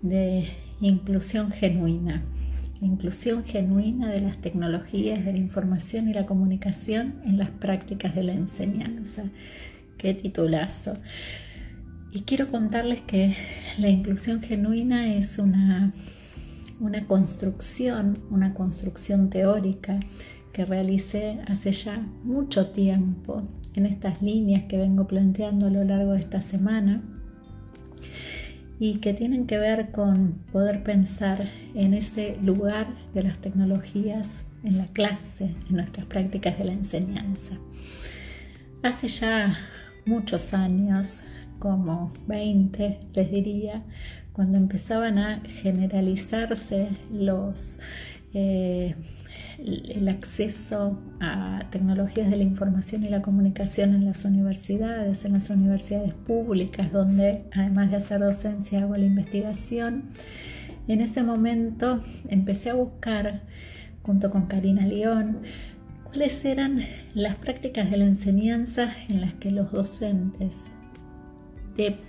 de inclusión genuina. La inclusión genuina de las tecnologías de la información y la comunicación en las prácticas de la enseñanza. ¡Qué titulazo! Y quiero contarles que la inclusión genuina es una construcción teórica que realicé hace ya mucho tiempo en estas líneas que vengo planteando a lo largo de esta semana y que tienen que ver con poder pensar en ese lugar de las tecnologías en la clase, en nuestras prácticas de la enseñanza. Hace ya muchos años, como 20 les diría, cuando empezaban a generalizarse el acceso a tecnologías de la información y la comunicación en las universidades públicas, donde además de hacer docencia hago la investigación. En ese momento empecé a buscar, junto con Karina León, cuáles eran las prácticas de la enseñanza en las que los docentes,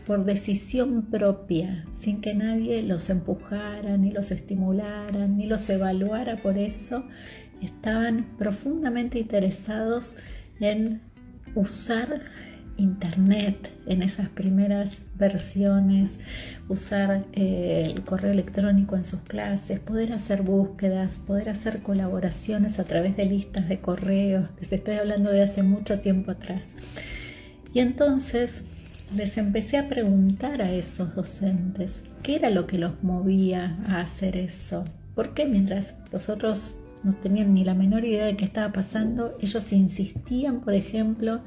por decisión propia, sin que nadie los empujara, ni los estimulara, ni los evaluara por eso, estaban profundamente interesados en usar Internet en esas primeras versiones, usar el correo electrónico en sus clases, poder hacer búsquedas, poder hacer colaboraciones a través de listas de correos. Les estoy hablando de hace mucho tiempo atrás. Y entonces les empecé a preguntar a esos docentes qué era lo que los movía a hacer eso. ¿Por qué mientras los otros no tenían ni la menor idea de qué estaba pasando, ellos insistían, por ejemplo,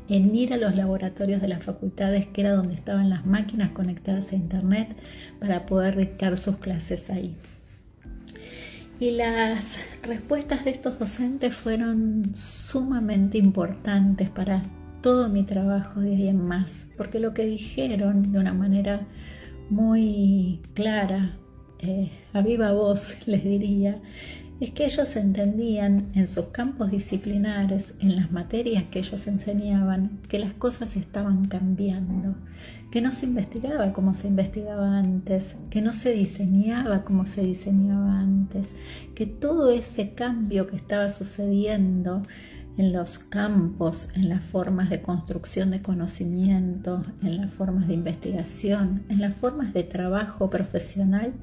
en ir a los laboratorios de las facultades, que era donde estaban las máquinas conectadas a Internet, para poder dictar sus clases ahí? Y las respuestas de estos docentes fueron sumamente importantes para todo mi trabajo de ahí en más, porque lo que dijeron de una manera muy clara, a viva voz les diría, es que ellos entendían en sus campos disciplinares, en las materias que ellos enseñaban, que las cosas estaban cambiando, que no se investigaba como se investigaba antes, que no se diseñaba como se diseñaba antes, que todo ese cambio que estaba sucediendo en los campos, en las formas de construcción de conocimiento, en las formas de investigación, en las formas de trabajo profesional,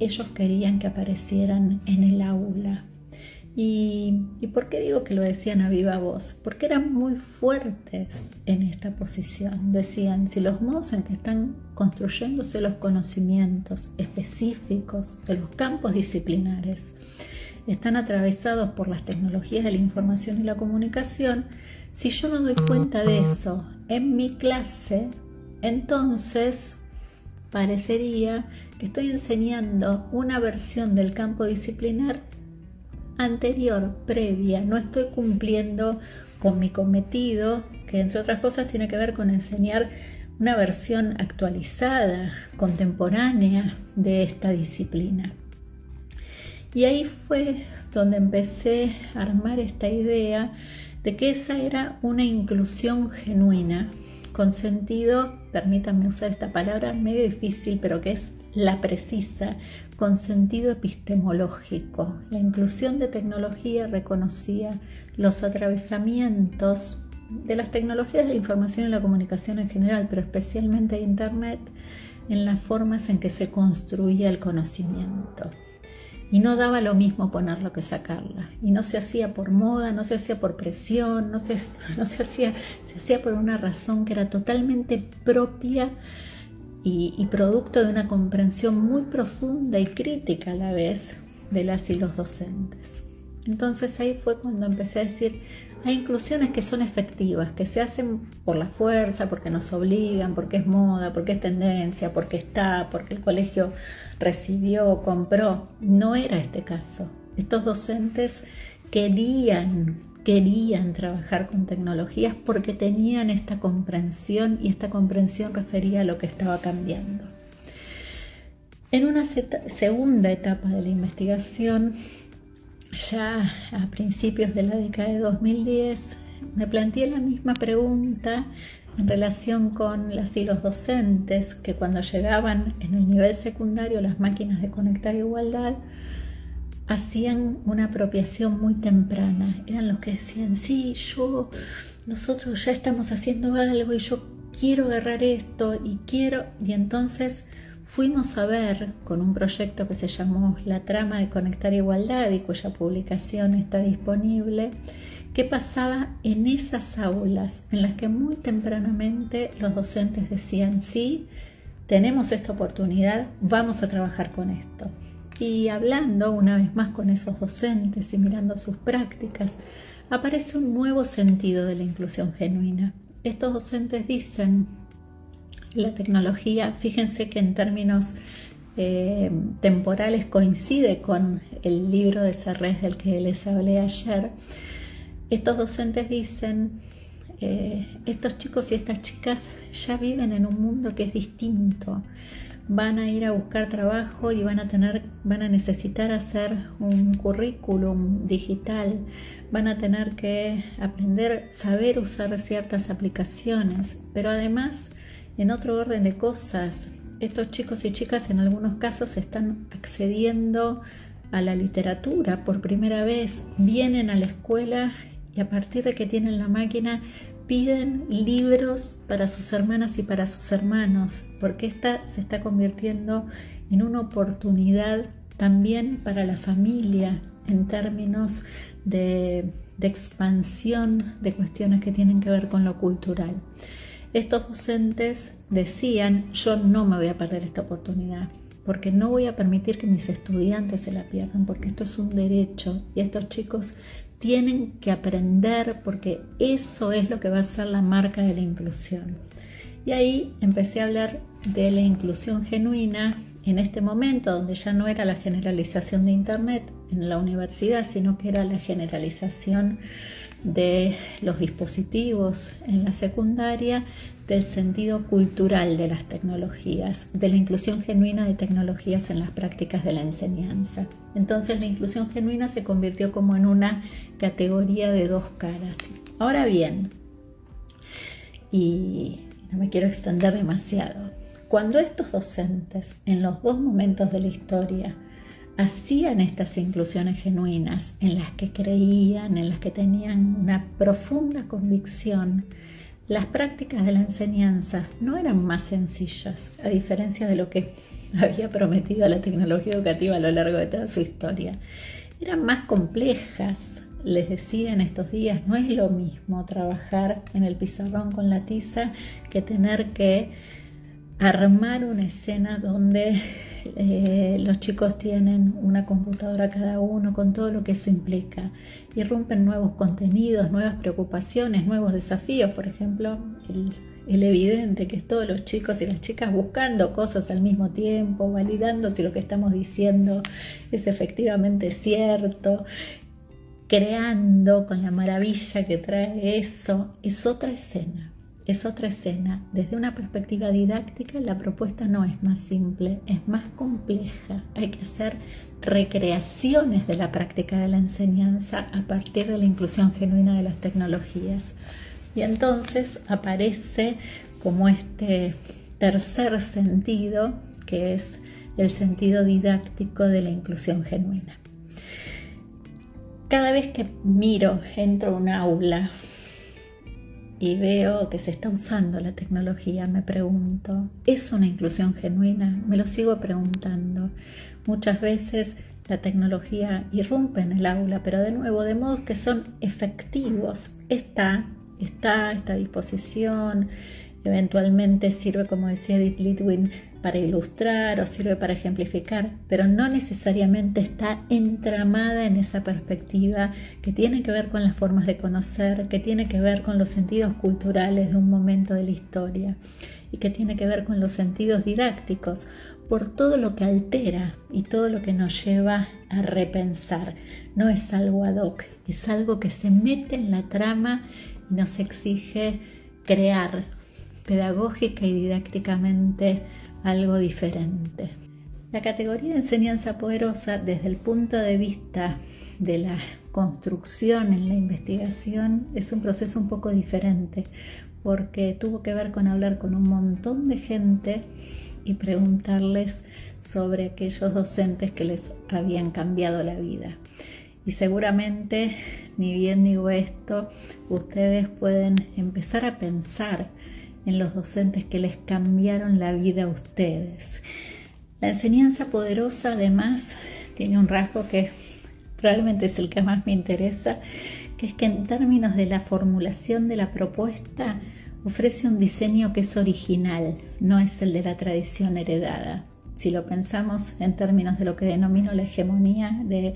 ellos querían que aparecieran en el aula. ¿Y por qué digo que lo decían a viva voz? Porque eran muy fuertes en esta posición. Decían, si los modos en que están construyéndose los conocimientos específicos de los campos disciplinares están atravesados por las tecnologías de la información y la comunicación, si yo no doy cuenta de eso en mi clase, entonces parecería que estoy enseñando una versión del campo disciplinar anterior, previa. No estoy cumpliendo con mi cometido, que entre otras cosas tiene que ver con enseñar una versión actualizada, contemporánea de esta disciplina. Y ahí fue donde empecé a armar esta idea de que esa era una inclusión genuina, con sentido, permítanme usar esta palabra medio difícil, pero que es la precisa, con sentido epistemológico. La inclusión de tecnología reconocía los atravesamientos de las tecnologías de la información y la comunicación en general, pero especialmente de Internet, en las formas en que se construía el conocimiento. Y no daba lo mismo ponerlo que sacarla. Y no se hacía por moda, no se hacía por presión, se hacía por una razón que era totalmente propia y producto de una comprensión muy profunda y crítica a la vez de las y los docentes. Entonces ahí fue cuando empecé a decir, hay inclusiones que son efectivas, que se hacen por la fuerza, porque nos obligan, porque es moda, porque es tendencia, porque el colegio recibió, compró. No era este caso. Estos docentes querían trabajar con tecnologías porque tenían esta comprensión, y esta comprensión refería a lo que estaba cambiando. En una segunda etapa de la investigación, ya a principios de la década de 2010, me planteé la misma pregunta en relación con las y los docentes que cuando llegaban en el nivel secundario las máquinas de Conectar Igualdad hacían una apropiación muy temprana. Eran los que decían, sí, nosotros ya estamos haciendo algo y yo quiero agarrar esto y entonces fuimos a ver con un proyecto que se llamó La Trama de Conectar Igualdad y cuya publicación está disponible, qué pasaba en esas aulas en las que muy tempranamente los docentes decían, sí, tenemos esta oportunidad, vamos a trabajar con esto. Y hablando una vez más con esos docentes y mirando sus prácticas, aparece un nuevo sentido de la inclusión genuina. Estos docentes dicen, la tecnología, fíjense que en términos temporales coincide con el libro de Serres del que les hablé ayer. Estos docentes dicen, estos chicos y estas chicas ya viven en un mundo que es distinto. Van a ir a buscar trabajo y van a necesitar hacer un currículum digital, van a tener que aprender, saber usar ciertas aplicaciones, pero además, en otro orden de cosas, estos chicos y chicas en algunos casos están accediendo a la literatura por primera vez, vienen a la escuela y a partir de que tienen la máquina piden libros para sus hermanas y para sus hermanos, porque esta se está convirtiendo en una oportunidad también para la familia en términos de expansión de cuestiones que tienen que ver con lo cultural. Estos docentes decían, yo no me voy a perder esta oportunidad, porque no voy a permitir que mis estudiantes se la pierdan, porque esto es un derecho y estos chicos tienen que aprender porque eso es lo que va a ser la marca de la inclusión. Y ahí empecé a hablar de la inclusión genuina en este momento, donde ya no era la generalización de Internet en la universidad, sino que era la generalización de los dispositivos en la secundaria, del sentido cultural de las tecnologías, de la inclusión genuina de tecnologías en las prácticas de la enseñanza. Entonces la inclusión genuina se convirtió como en una categoría de dos caras. Ahora bien, y no me quiero extender demasiado, cuando estos docentes en los dos momentos de la historia hacían estas inclusiones genuinas en las que creían, en las que tenían una profunda convicción, las prácticas de la enseñanza no eran más sencillas, a diferencia de lo que había prometido la tecnología educativa a lo largo de toda su historia. Eran más complejas. Les decía en estos días, no es lo mismo trabajar en el pizarrón con la tiza que tener que armar una escena donde los chicos tienen una computadora cada uno con todo lo que eso implica. Irrumpen nuevos contenidos, nuevas preocupaciones, nuevos desafíos. Por ejemplo, el evidente que es todos los chicos y las chicas buscando cosas al mismo tiempo, validando si lo que estamos diciendo es efectivamente cierto, creando con la maravilla que trae eso. Es otra escena. Es otra escena. Desde una perspectiva didáctica, la propuesta no es más simple, es más compleja. Hay que hacer recreaciones de la práctica de la enseñanza a partir de la inclusión genuina de las tecnologías. Y entonces aparece como este tercer sentido, que es el sentido didáctico de la inclusión genuina. Cada vez que entro a un aula y veo que se está usando la tecnología, me pregunto, ¿es una inclusión genuina? Me lo sigo preguntando. Muchas veces la tecnología irrumpe en el aula, pero de nuevo, de modos que son efectivos. Está esta disposición, eventualmente sirve, como decía Edith Litwin, para ilustrar o sirve para ejemplificar, pero no necesariamente está entramada en esa perspectiva que tiene que ver con las formas de conocer, que tiene que ver con los sentidos culturales de un momento de la historia y que tiene que ver con los sentidos didácticos, por todo lo que altera y todo lo que nos lleva a repensar. No es algo ad hoc, es algo que se mete en la trama y nos exige crear pedagógica y didácticamente algo diferente. La categoría de enseñanza poderosa, desde el punto de vista de la construcción en la investigación es un proceso un poco diferente, porque tuvo que ver con hablar con un montón de gente y preguntarles sobre aquellos docentes que les habían cambiado la vida. Y seguramente, ni bien digo esto, ustedes pueden empezar a pensar en los docentes que les cambiaron la vida a ustedes. La enseñanza poderosa, además, tiene un rasgo que probablemente es el que más me interesa, que es que en términos de la formulación de la propuesta ofrece un diseño que es original, no es el de la tradición heredada. Si lo pensamos en términos de lo que denomino la hegemonía de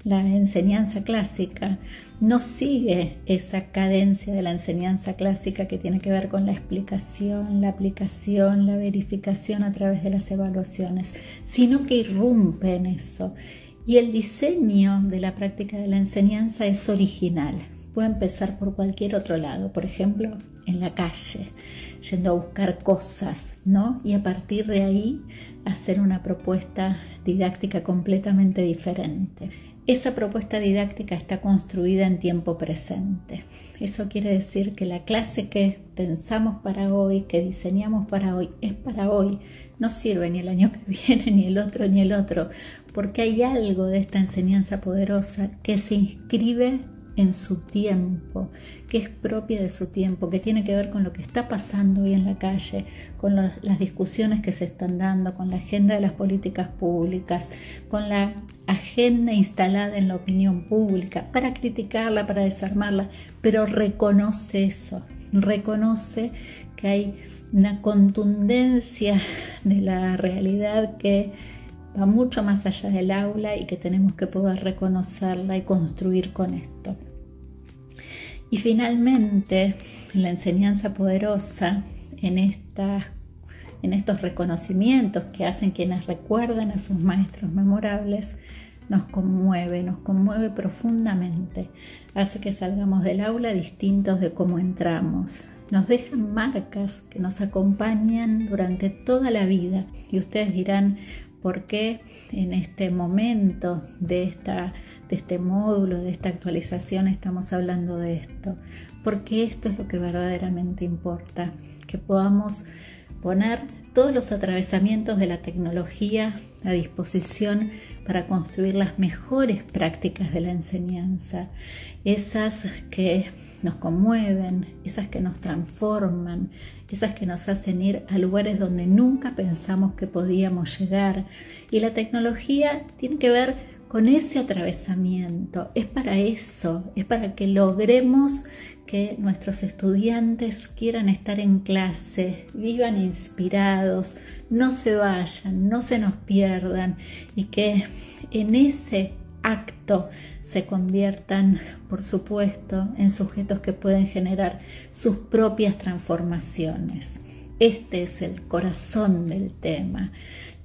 la enseñanza clásica, no sigue esa cadencia de la enseñanza clásica que tiene que ver con la explicación, la aplicación, la verificación a través de las evaluaciones, sino que irrumpe en eso. Y el diseño de la práctica de la enseñanza es original. Puede empezar por cualquier otro lado, por ejemplo, en la calle, yendo a buscar cosas, ¿no? Y a partir de ahí hacer una propuesta didáctica completamente diferente. Esa propuesta didáctica está construida en tiempo presente. Eso quiere decir que la clase que pensamos para hoy, que diseñamos para hoy, es para hoy. No sirve ni el año que viene, ni el otro, porque hay algo de esta enseñanza poderosa que se inscribe en su tiempo, que es propia de su tiempo, que tiene que ver con lo que está pasando hoy en la calle, con las discusiones que se están dando, con la agenda de las políticas públicas, con la agenda instalada en la opinión pública, para criticarla, para desarmarla, pero reconoce eso, reconoce que hay una contundencia de la realidad que va mucho más allá del aula y que tenemos que poder reconocerla y construir con esto. Y finalmente, la enseñanza poderosa en estos reconocimientos que hacen quienes recuerdan a sus maestros memorables, nos conmueve profundamente. Hace que salgamos del aula distintos de cómo entramos. Nos dejan marcas que nos acompañan durante toda la vida. Y ustedes dirán, ¿por qué en este momento de este módulo, de esta actualización estamos hablando de esto? Porque esto es lo que verdaderamente importa, que podamos poner todos los atravesamientos de la tecnología a disposición para construir las mejores prácticas de la enseñanza, esas que nos conmueven, esas que nos transforman, esas que nos hacen ir a lugares donde nunca pensamos que podíamos llegar. Y la tecnología tiene que ver con ese atravesamiento, es para eso, es para que logremos que nuestros estudiantes quieran estar en clase, vivan inspirados, no se vayan, no se nos pierdan y que en ese acto se conviertan, por supuesto, en sujetos que pueden generar sus propias transformaciones. Este es el corazón del tema,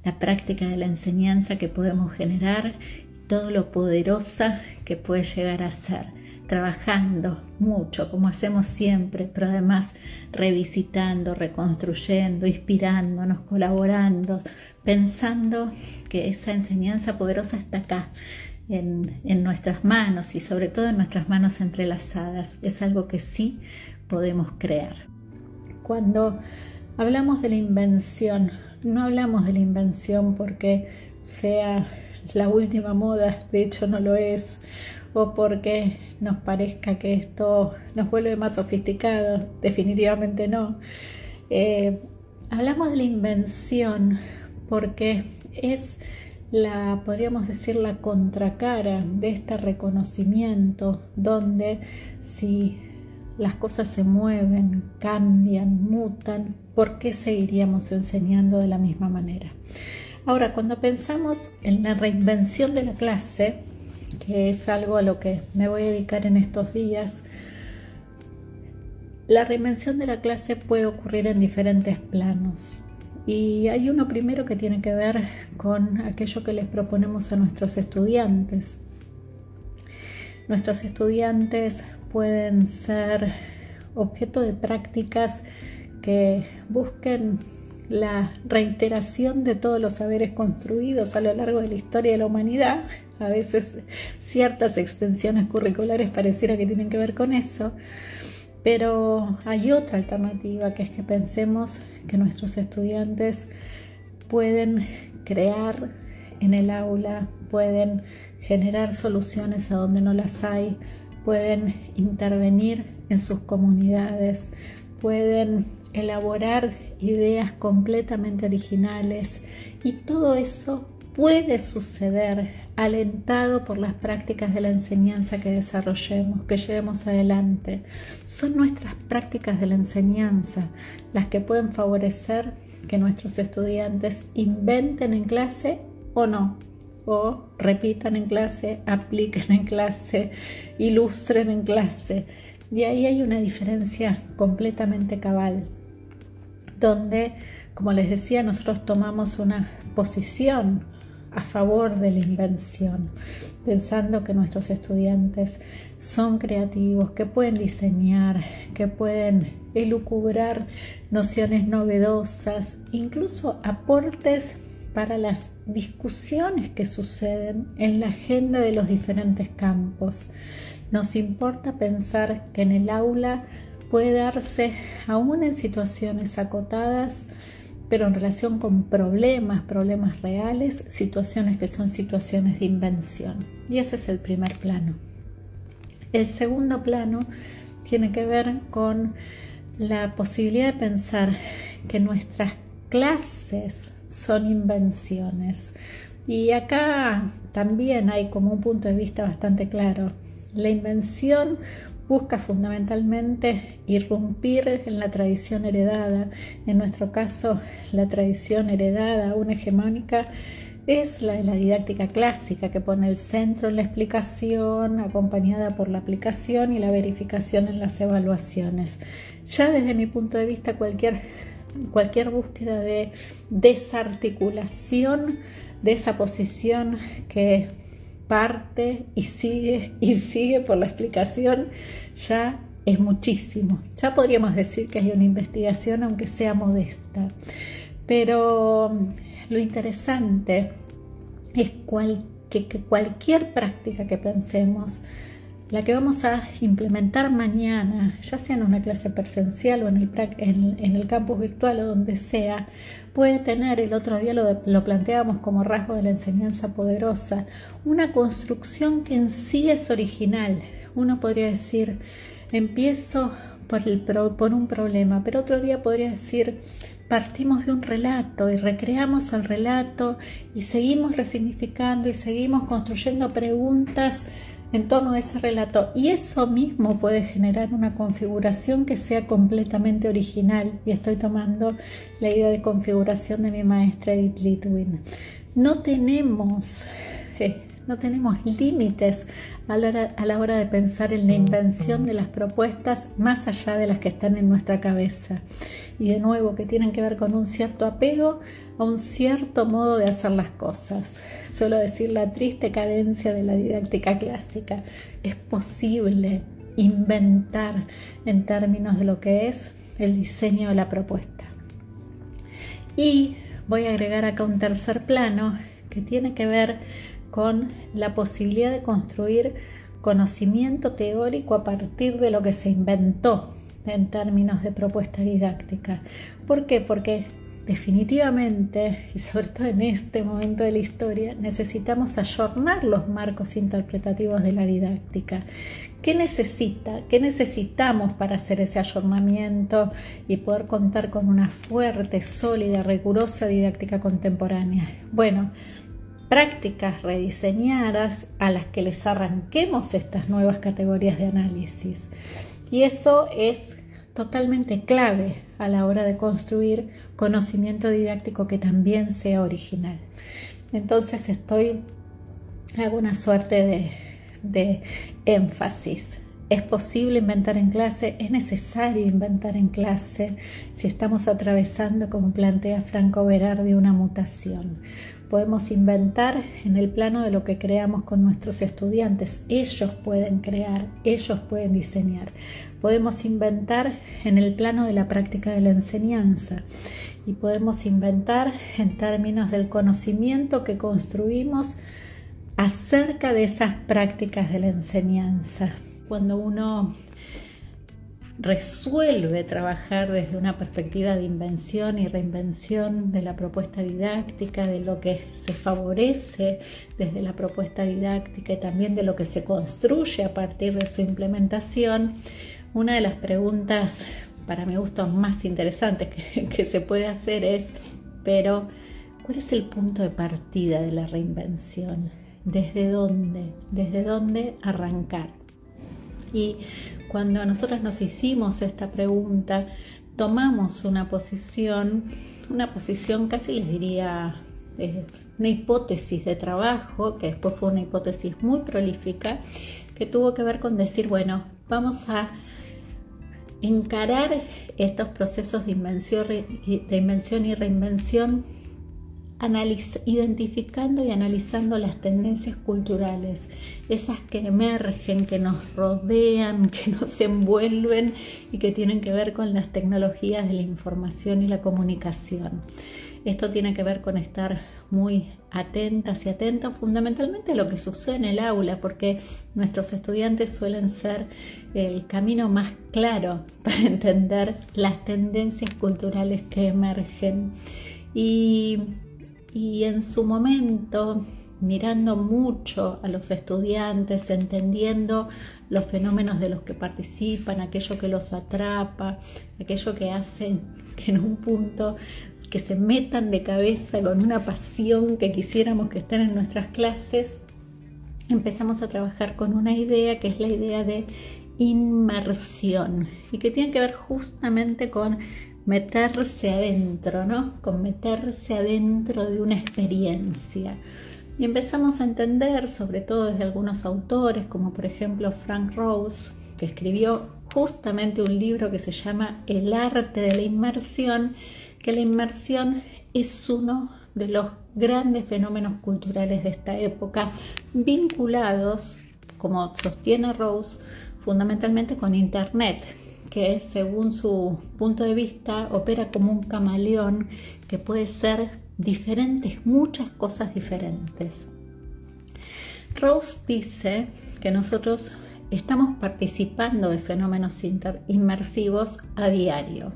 la práctica de la enseñanza que podemos generar, todo lo poderosa que puede llegar a ser, trabajando mucho, como hacemos siempre, pero además revisitando, reconstruyendo, inspirándonos, colaborando, pensando que esa enseñanza poderosa está acá, en nuestras manos y sobre todo en nuestras manos entrelazadas. Es algo que sí podemos crear. Cuando hablamos de la invención, no hablamos de la invención porque sea la última moda, de hecho no lo es, o porque nos parezca que esto nos vuelve más sofisticados, definitivamente no. Hablamos de la invención porque es podríamos decir, la contracara de este reconocimiento, donde si las cosas se mueven, cambian, mutan, ¿por qué seguiríamos enseñando de la misma manera? Ahora, cuando pensamos en la reinvención de la clase, que es algo a lo que me voy a dedicar en estos días, la reinvención de la clase puede ocurrir en diferentes planos. Y hay uno primero que tiene que ver con aquello que les proponemos a nuestros estudiantes. Nuestros estudiantes pueden ser objeto de prácticas que busquen la reiteración de todos los saberes construidos a lo largo de la historia de la humanidad, A veces ciertas extensiones curriculares pareciera que tienen que ver con eso, pero hay otra alternativa, que es que pensemos que nuestros estudiantes pueden crear en el aula, pueden generar soluciones a donde no las hay, pueden intervenir en sus comunidades, pueden elaborar ideas completamente originales, y todo eso puede suceder alentado por las prácticas de la enseñanza que desarrollemos, que llevemos adelante. Son nuestras prácticas de la enseñanza las que pueden favorecer que nuestros estudiantes inventen en clase o no, o repitan en clase, apliquen en clase, ilustren en clase. Y ahí hay una diferencia completamente cabal, donde, como les decía, nosotros tomamos una posición a favor de la invención, pensando que nuestros estudiantes son creativos, que pueden diseñar, que pueden elucubrar nociones novedosas, incluso aportes para las discusiones que suceden en la agenda de los diferentes campos. Nos importa pensar que en el aula puede darse, aún en situaciones acotadas, pero en relación con problemas reales, situaciones que son situaciones de invención. Y ese es el primer plano. El segundo plano tiene que ver con la posibilidad de pensar que nuestras clases son invenciones. Y acá también hay como un punto de vista bastante claro. La invención busca fundamentalmente irrumpir en la tradición heredada. En nuestro caso, la tradición heredada, aún hegemónica, es la de la didáctica clásica, que pone el centro en la explicación, acompañada por la aplicación y la verificación en las evaluaciones. Ya desde mi punto de vista, cualquier búsqueda de desarticulación de esa posición que parte y sigue por la explicación, ya es muchísimo. Ya podríamos decir que hay una investigación, aunque sea modesta. Pero lo interesante es que cualquier práctica que pensemos, la que vamos a implementar mañana, ya sea en una clase presencial o en el campus virtual o donde sea, puede tener, el otro día lo planteábamos como rasgo de la enseñanza poderosa, una construcción que en sí es original. Uno podría decir, empiezo por un problema, pero otro día podría decir, partimos de un relato y recreamos el relato y seguimos resignificando y seguimos construyendo preguntas en torno a ese relato, y eso mismo puede generar una configuración que sea completamente original. Y estoy tomando la idea de configuración de mi maestra Edith Litwin. No tenemos límites a la hora de pensar en la invención de las propuestas más allá de las que están en nuestra cabeza, y de nuevo que tienen que ver con un cierto apego a un cierto modo de hacer las cosas. Suelo decir la triste cadencia de la didáctica clásica. Es posible inventar en términos de lo que es el diseño de la propuesta. Y voy a agregar acá un tercer plano que tiene que ver con la posibilidad de construir conocimiento teórico a partir de lo que se inventó en términos de propuesta didáctica. ¿Por qué? Porque definitivamente, y sobre todo en este momento de la historia, necesitamos ayornar los marcos interpretativos de la didáctica. ¿Qué necesitamos para hacer ese ayornamiento y poder contar con una fuerte, sólida, rigurosa didáctica contemporánea? Bueno, prácticas rediseñadas a las que les arranquemos estas nuevas categorías de análisis. Y eso es totalmente clave a la hora de construir conocimiento didáctico que también sea original. Entonces hago una suerte de énfasis. Es posible inventar en clase, es necesario inventar en clase si estamos atravesando, como plantea Franco Berardi, una mutación. Podemos inventar en el plano de lo que creamos con nuestros estudiantes. Ellos pueden crear, ellos pueden diseñar. Podemos inventar en el plano de la práctica de la enseñanza. Y podemos inventar en términos del conocimiento que construimos acerca de esas prácticas de la enseñanza. Cuando uno resuelve trabajar desde una perspectiva de invención y reinvención de la propuesta didáctica, de lo que se favorece desde la propuesta didáctica y también de lo que se construye a partir de su implementación, una de las preguntas para mi gusto más interesantes que se puede hacer es, pero ¿cuál es el punto de partida de la reinvención? ¿Desde dónde? ¿Desde dónde arrancar? Y cuando nosotros nos hicimos esta pregunta, tomamos una posición casi les diría, una hipótesis de trabajo, que después fue una hipótesis muy prolífica, que tuvo que ver con decir, bueno, vamos a encarar estos procesos de invención y reinvención identificando y analizando las tendencias culturales, esas que emergen, que nos rodean, que nos envuelven y que tienen que ver con las tecnologías de la información y la comunicación. Esto tiene que ver con estar muy atentas y atentos fundamentalmente a lo que sucede en el aula, porque nuestros estudiantes suelen ser el camino más claro para entender las tendencias culturales que emergen. Y en su momento, mirando mucho a los estudiantes, entendiendo los fenómenos de los que participan, aquello que los atrapa, aquello que hace que en un punto que se metan de cabeza con una pasión que quisiéramos que estén en nuestras clases, empezamos a trabajar con una idea que es la idea de inmersión y que tiene que ver justamente con meterse adentro, ¿no? Con meterse adentro de una experiencia. Y empezamos a entender, sobre todo desde algunos autores, como por ejemplo Frank Rose, que escribió justamente un libro que se llama El arte de la inmersión, que la inmersión es uno de los grandes fenómenos culturales de esta época, vinculados, como sostiene Rose, fundamentalmente con Internet, que según su punto de vista opera como un camaleón que puede ser diferentes, muchas cosas diferentes. Rose dice que nosotros estamos participando de fenómenos inmersivos a diario,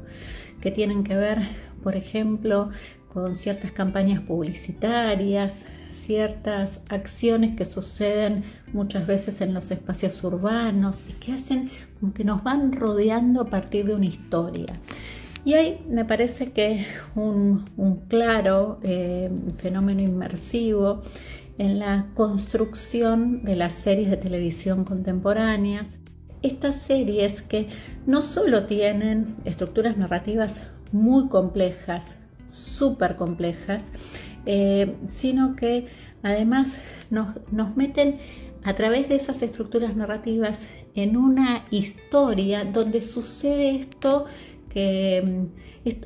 que tienen que ver, por ejemplo, con ciertas campañas publicitarias, ciertas acciones que suceden muchas veces en los espacios urbanos y que hacen como que nos van rodeando a partir de una historia. Y ahí me parece que un claro fenómeno inmersivo en la construcción de las series de televisión contemporáneas. Estas series que no solo tienen estructuras narrativas muy complejas, súper complejas, sino que además nos meten a través de esas estructuras narrativas en una historia donde sucede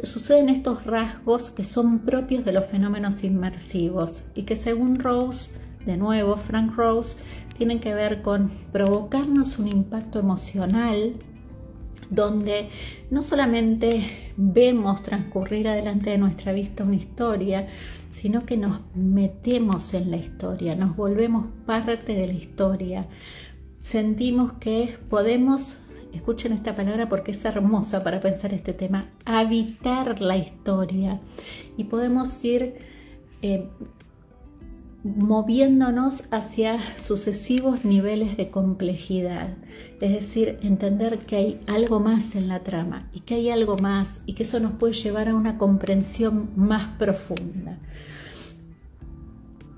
suceden estos rasgos que son propios de los fenómenos inmersivos y que según Rose, de nuevo Frank Rose, tienen que ver con provocarnos un impacto emocional donde no solamente vemos transcurrir adelante de nuestra vista una historia, sino que nos metemos en la historia, nos volvemos parte de la historia. Sentimos que podemos, escuchen esta palabra porque es hermosa para pensar este tema, habitar la historia y podemos ir moviéndonos hacia sucesivos niveles de complejidad, es decir, entender que hay algo más en la trama y que hay algo más y que eso nos puede llevar a una comprensión más profunda.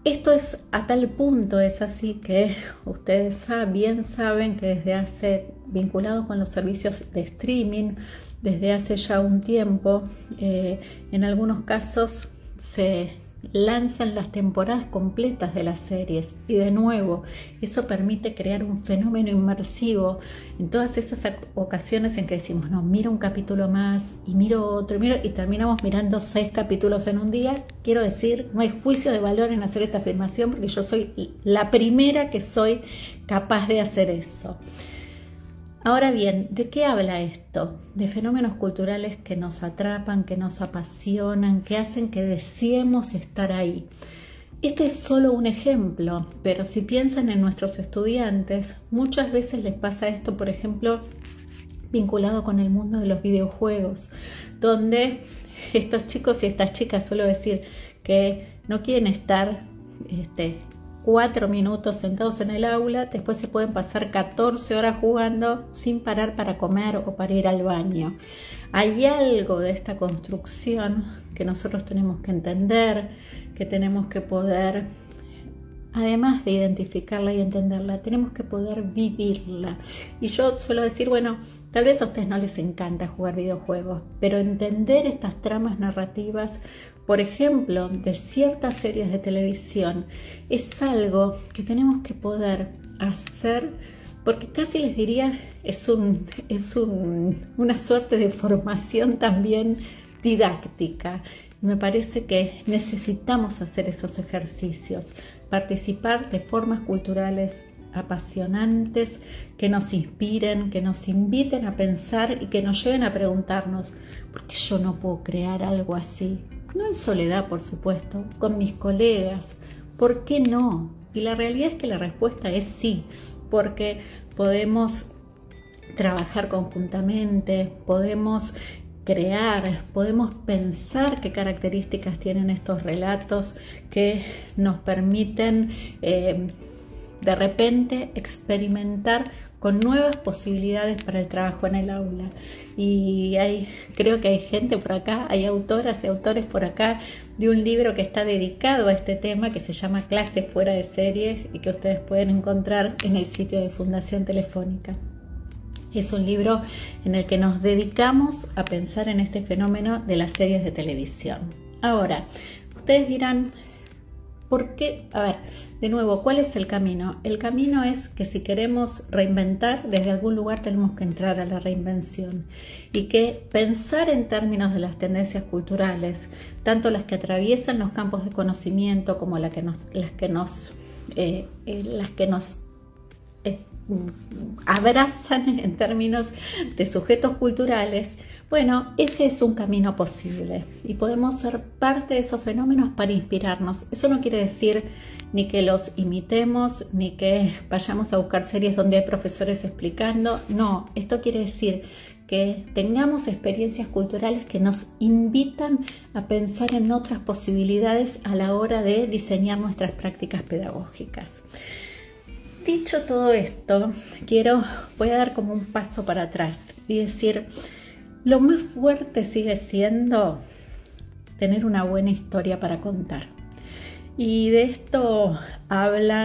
Esto es a tal punto, es así que ustedes bien saben que desde hace, vinculado con los servicios de streaming, desde hace ya un tiempo, en algunos casos se lanzan las temporadas completas de las series y de nuevo eso permite crear un fenómeno inmersivo en todas esas ocasiones en que decimos no, miro un capítulo más y miro otro y terminamos mirando 6 capítulos en un día. Quiero decir, no hay juicio de valor en hacer esta afirmación porque yo soy la primera que soy capaz de hacer eso. Ahora bien, ¿de qué habla esto? De fenómenos culturales que nos atrapan, que nos apasionan, que hacen que deseemos estar ahí. Este es solo un ejemplo, pero si piensan en nuestros estudiantes, muchas veces les pasa esto, por ejemplo, vinculado con el mundo de los videojuegos, donde estos chicos y estas chicas, suelo decir que no quieren estar 4 minutos sentados en el aula, después se pueden pasar 14 horas jugando sin parar para comer o para ir al baño. Hay algo de esta construcción que nosotros tenemos que entender, que tenemos que poder, además de identificarla y entenderla, tenemos que poder vivirla. Y yo suelo decir, bueno, tal vez a ustedes no les encanta jugar videojuegos, pero entender estas tramas narrativas, por ejemplo, de ciertas series de televisión, es algo que tenemos que poder hacer, porque casi les diría, es una suerte de formación también didáctica. Me parece que necesitamos hacer esos ejercicios, participar de formas culturales apasionantes que nos inspiren, que nos inviten a pensar y que nos lleven a preguntarnos, ¿por qué yo no puedo crear algo así? No en soledad, por supuesto, con mis colegas. ¿Por qué no? Y la realidad es que la respuesta es sí, porque podemos trabajar conjuntamente, podemos crear, podemos pensar qué características tienen estos relatos que nos permiten de repente experimentar con nuevas posibilidades para el trabajo en el aula. Y creo que hay gente por acá, hay autoras y autores por acá de un libro que está dedicado a este tema, que se llama Clases fuera de series, y que ustedes pueden encontrar en el sitio de Fundación Telefónica. Es un libro en el que nos dedicamos a pensar en este fenómeno de las series de televisión. Ahora, ustedes dirán, ¿por qué? A ver, de nuevo, ¿cuál es el camino? El camino es que si queremos reinventar, desde algún lugar tenemos que entrar a la reinvención, y que pensar en términos de las tendencias culturales, tanto las que atraviesan los campos de conocimiento como las que nos abrazan en términos de sujetos culturales, bueno, ese es un camino posible y podemos ser parte de esos fenómenos para inspirarnos. Eso no quiere decir ni que los imitemos, ni que vayamos a buscar series donde hay profesores explicando. No, esto quiere decir que tengamos experiencias culturales que nos invitan a pensar en otras posibilidades a la hora de diseñar nuestras prácticas pedagógicas. Dicho todo esto, voy a dar como un paso para atrás y decir, lo más fuerte sigue siendo tener una buena historia para contar. Y de esto habla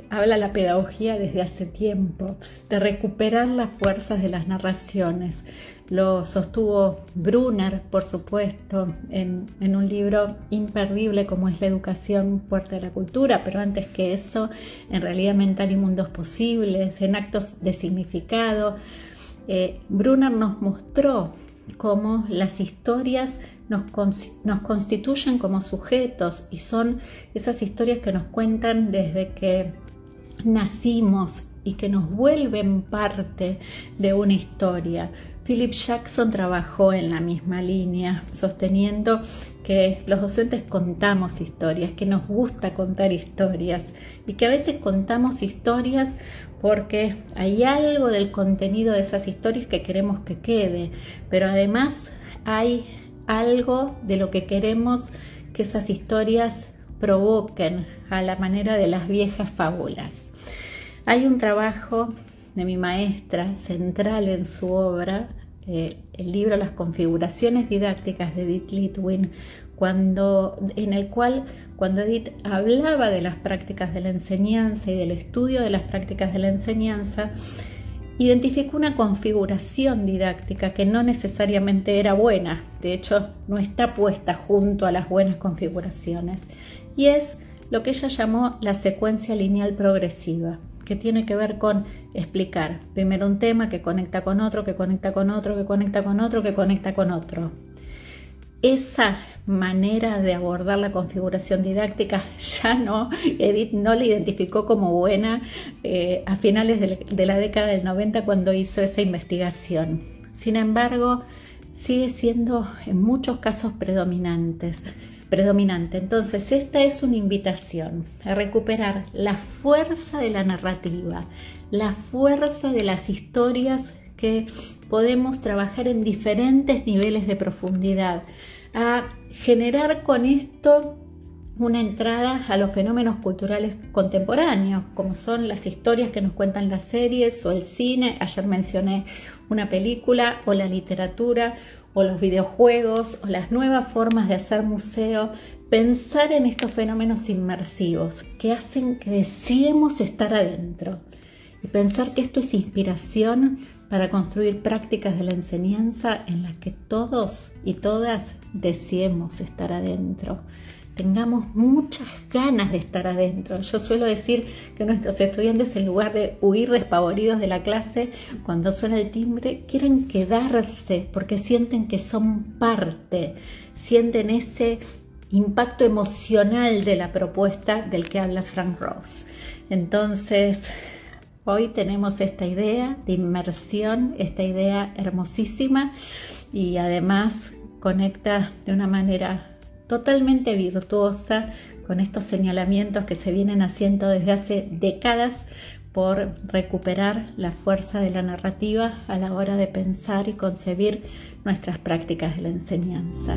la pedagogía desde hace tiempo, de recuperar las fuerzas de las narraciones. Lo sostuvo Brunner, por supuesto, en un libro imperdible como es La educación, puerta de la cultura, pero antes que eso, en Realidad Mental y Mundos Posibles, en Actos de Significado. Brunner nos mostró cómo las historias nos constituyen como sujetos y son esas historias que nos cuentan desde que nacimos y que nos vuelven parte de una historia. Philip Jackson trabajó en la misma línea, sosteniendo que los docentes contamos historias, que nos gusta contar historias y que a veces contamos historias porque hay algo del contenido de esas historias que queremos que quede, pero además hay algo de lo que queremos que esas historias provoquen a la manera de las viejas fábulas. Hay un trabajo de mi maestra central en su obra, el libro Las configuraciones didácticas de Edith Litwin, en el cual cuando Edith hablaba de las prácticas de la enseñanza y del estudio de las prácticas de la enseñanza, identificó una configuración didáctica que no necesariamente era buena, de hecho no está puesta junto a las buenas configuraciones, y es lo que ella llamó la secuencia lineal progresiva, que tiene que ver con explicar primero un tema que conecta con otro, que conecta con otro, que conecta con otro, que conecta con otro. Esa manera de abordar la configuración didáctica Edith no la identificó como buena a finales de la década del 90 cuando hizo esa investigación. Sin embargo, sigue siendo en muchos casos predominante predominante. Entonces, esta es una invitación a recuperar la fuerza de la narrativa, la fuerza de las historias que podemos trabajar en diferentes niveles de profundidad, a generar con esto una entrada a los fenómenos culturales contemporáneos, como son las historias que nos cuentan las series o el cine. Ayer mencioné una película, o la literatura, o los videojuegos, o las nuevas formas de hacer museo. Pensar en estos fenómenos inmersivos que hacen que deseemos estar adentro, y pensar que esto es inspiración para construir prácticas de la enseñanza en las que todos y todas deseemos estar adentro. Tengamos muchas ganas de estar adentro. Yo suelo decir que nuestros estudiantes, en lugar de huir despavoridos de la clase cuando suena el timbre, quieren quedarse porque sienten que son parte, sienten ese impacto emocional de la propuesta del que habla Frank Rose. Entonces, hoy tenemos esta idea de inmersión, esta idea hermosísima, y además conecta de una manera totalmente virtuosa con estos señalamientos que se vienen haciendo desde hace décadas por recuperar la fuerza de la narrativa a la hora de pensar y concebir nuestras prácticas de la enseñanza.